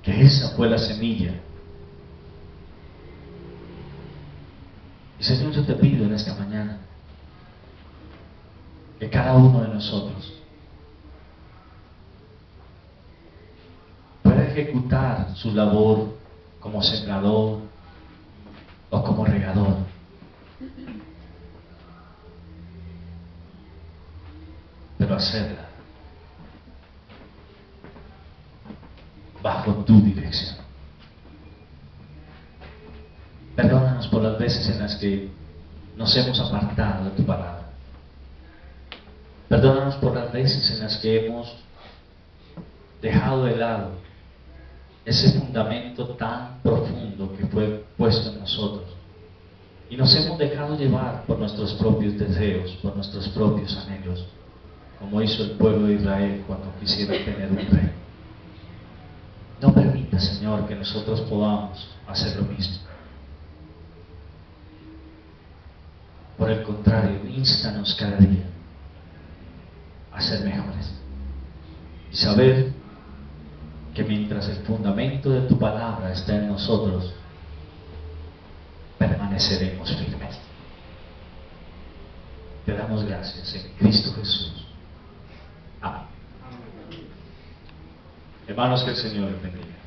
Que esa fue la semilla. Y Señor, yo te pido en esta mañana que cada uno de nosotros pueda ejecutar su labor como sembrador o como regador. Pero hacerla bajo tu dirección. Perdónanos por las veces en las que nos hemos apartado de tu palabra. Perdónanos por las veces en las que hemos dejado de lado ese fundamento tan profundo que fue puesto en nosotros. Y nos hemos dejado llevar por nuestros propios deseos, por nuestros propios anhelos, como hizo el pueblo de Israel cuando quisieron tener un rey. No permita, Señor, que nosotros podamos hacer lo mismo. Por el contrario, ístanos cada día a ser mejores y saber que mientras el fundamento de tu palabra está en nosotros, permaneceremos firmes. Te damos gracias en Cristo Jesús. Amén. Hermanos, que el Señor les bendiga.